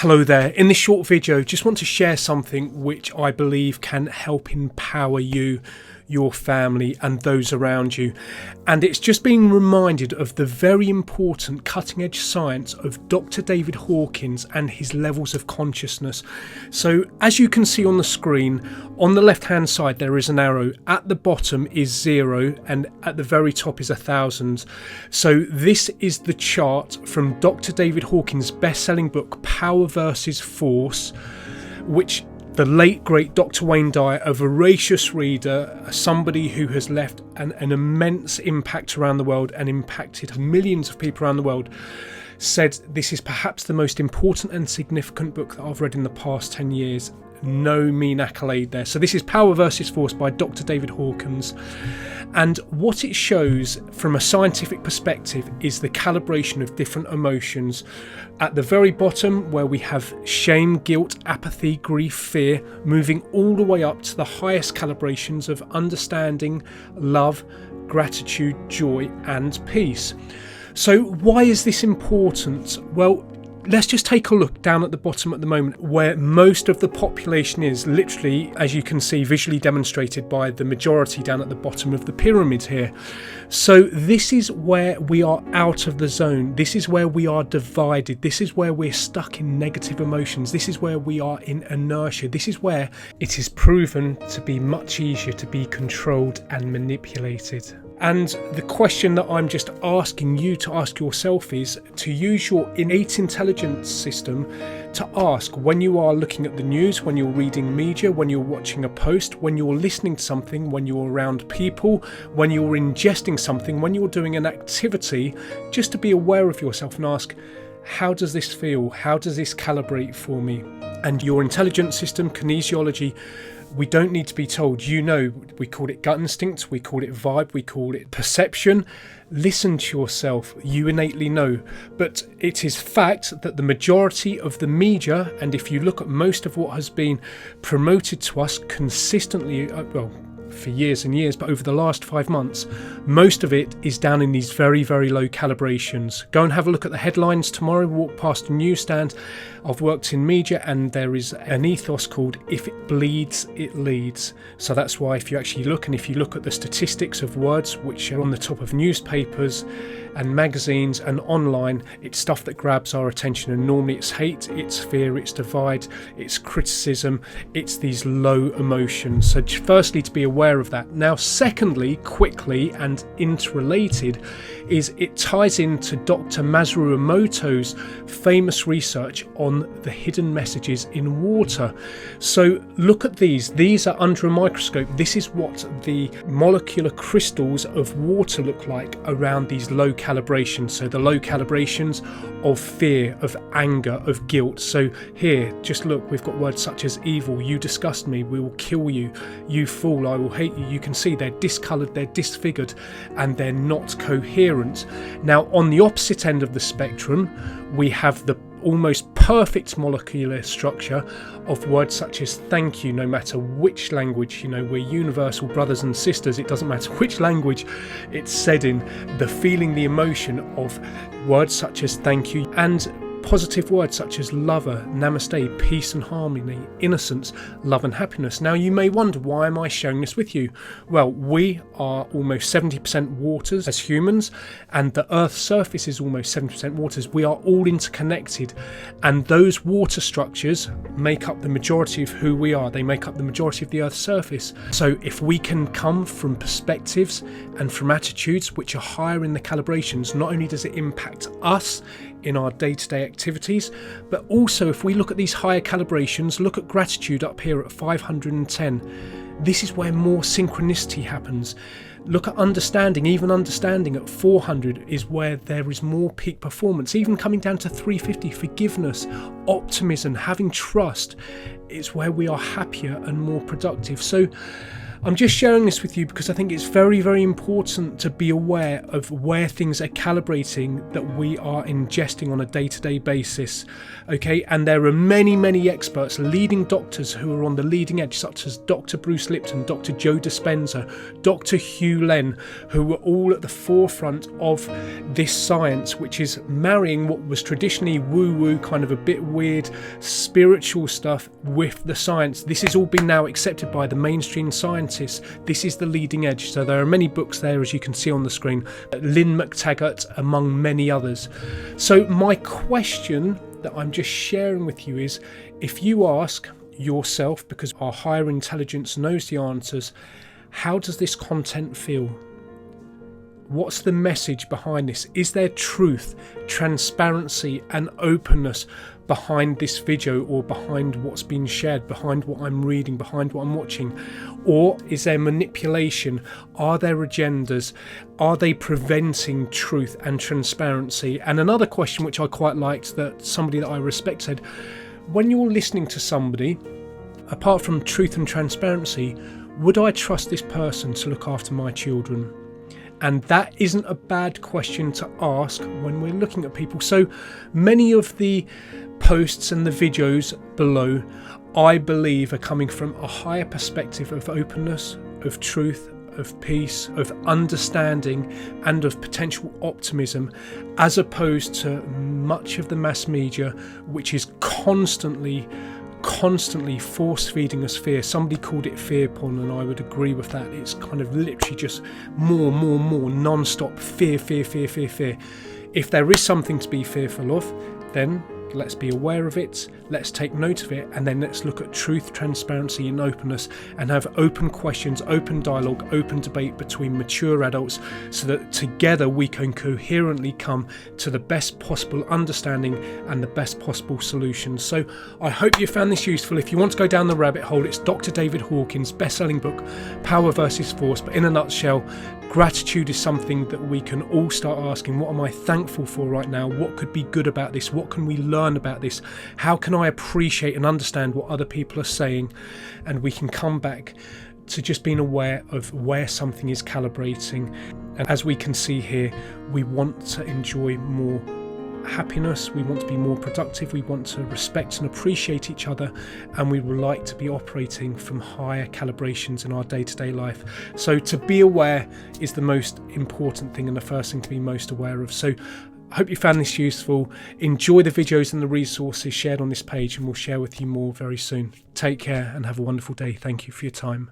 Hello there. In this short video, just want to share something which I believe can help empower you, your family and those around you. And it's just being reminded of the very important cutting edge science of Dr. David Hawkins and his levels of consciousness. So as you can see on the screen, on the left hand side there is an arrow, at the bottom is 0 and at the very top is 1,000. So this is the chart from Dr. David Hawkins' best-selling book Power versus Force, which the late great Dr Wayne Dyer, a voracious reader, somebody who has left an immense impact around the world and impacted millions of people around the world, said this is perhaps the most important and significant book that I've read in the past 10 years. No mean accolade there. So this is Power versus Force by Dr. David Hawkins. And what it shows from a scientific perspective is the calibration of different emotions. At the very bottom, where we have shame, guilt, apathy, grief, fear, moving all the way up to the highest calibrations of understanding, love, gratitude, joy and peace. So why is this important? Well, let's just take a look down at the bottom at the moment, where most of the population is, literally, as you can see, visually demonstrated by the majority down at the bottom of the pyramid here. So this is where we are out of the zone. This is where we are divided. This is where we're stuck in negative emotions. This is where we are in inertia. This is where it is proven to be much easier to be controlled and manipulated. And the question that I'm just asking you to ask yourself is to use your innate intelligence system to ask, when you are looking at the news, when you're reading media, when you're watching a post, when you're listening to something, when you're around people, when you're ingesting something, when you're doing an activity, just to be aware of yourself and ask, how does this feel? How does this calibrate for me? And your intelligence system, kinesiology, we don't need to be told. You know, we call it gut instinct, we call it vibe, we call it perception. Listen to yourself, you innately know. But it is fact that the majority of the media, and if you look at most of what has been promoted to us consistently, well, for years and years, but over the last 5 months, most of it is down in these very, very low calibrations. Go and have a look at the headlines tomorrow, walk past a newsstand. I've worked in media and there is an ethos called if it bleeds, it leads. So that's why if you actually look, and if you look at the statistics of words which are on the top of newspapers and magazines and online, it's stuff that grabs our attention, and normally it's hate, it's fear, it's divide, it's criticism, it's these low emotions. So firstly, to be aware of that. Now secondly, quickly and interrelated, is it ties into Dr Masaru Emoto's famous research on the hidden messages in water. So look at these are under a microscope. This is what the molecular crystals of water look like around these low calibrations. So the low calibrations of fear, of anger, of guilt. So here, just look, we've got words such as evil, you disgust me, we will kill you, you fool, I will hate you. You can see they're discoloured, they're disfigured, and they're not coherent. Now on the opposite end of the spectrum, we have the almost perfect molecular structure of words such as thank you. No matter which language, you know, we're universal brothers and sisters, it doesn't matter which language it's said in, the feeling, the emotion of words such as thank you, and positive words such as lover, namaste, peace and harmony, innocence, love and happiness. Now you may wonder, why am I sharing this with you? Well, we are almost 70% waters as humans, and the Earth's surface is almost 70% waters. We are all interconnected, and those water structures make up the majority of who we are. They make up the majority of the Earth's surface. So if we can come from perspectives and from attitudes which are higher in the calibrations, not only does it impact us in our day-to-day activities, but also if we look at these higher calibrations, look at gratitude up here at 510. This is where more synchronicity happens. Look at understanding, even understanding at 400 is where there is more peak performance. Even coming down to 350, forgiveness, optimism, having trust, it's where we are happier and more productive. So I'm just sharing this with you because I think it's very, very important to be aware of where things are calibrating that we are ingesting on a day-to-day basis. Okay, and there are many, many experts, leading doctors who are on the leading edge, such as Dr. Bruce Lipton, Dr. Joe Dispenza, Dr. Hugh Len, who are all at the forefront of this science, which is marrying what was traditionally woo-woo, kind of a bit weird spiritual stuff with the science. This has all been now accepted by the mainstream scientists. This is the leading edge. So there are many books there, as you can see on the screen, Lynn McTaggart among many others. So my question that I'm just sharing with you is, if you ask yourself, because our higher intelligence knows the answers, how does this content feel? What's the message behind this? Is there truth, transparency and openness behind this video, or behind what's been shared, behind what I'm reading, behind what I'm watching? Or is there manipulation? Are there agendas? Are they preventing truth and transparency? And another question which I quite liked, that somebody that I respect said, when you're listening to somebody, apart from truth and transparency, would I trust this person to look after my children? And that isn't a bad question to ask when we're looking at people. So many of the posts and the videos below, I believe, are coming from a higher perspective of openness, of truth, of peace, of understanding and of potential optimism, as opposed to much of the mass media, which is constantly force feeding us fear. Somebody called it fear porn, and I would agree with that. It's kind of literally just more non-stop fear. If there is something to be fearful of, then let's be aware of it, let's take note of it, and then let's look at truth, transparency and openness, and have open questions, open dialogue, open debate between mature adults, so that together we can coherently come to the best possible understanding and the best possible solutions. So I hope you found this useful. If you want to go down the rabbit hole, it's Dr. David Hawkins' best-selling book, Power versus Force. But in a nutshell, gratitude is something that we can all start asking. What am I thankful for right now? What could be good about this? What can we learn about this? How can I appreciate and understand what other people are saying? And we can come back to just being aware of where something is calibrating. And as we can see here, we want to enjoy more happiness, we want to be more productive, we want to respect and appreciate each other, and we would like to be operating from higher calibrations in our day-to-day life. So to be aware is the most important thing and the first thing to be most aware of. So I hope you found this useful. Enjoy the videos and the resources shared on this page, and we'll share with you more very soon. Take care and have a wonderful day. Thank you for your time.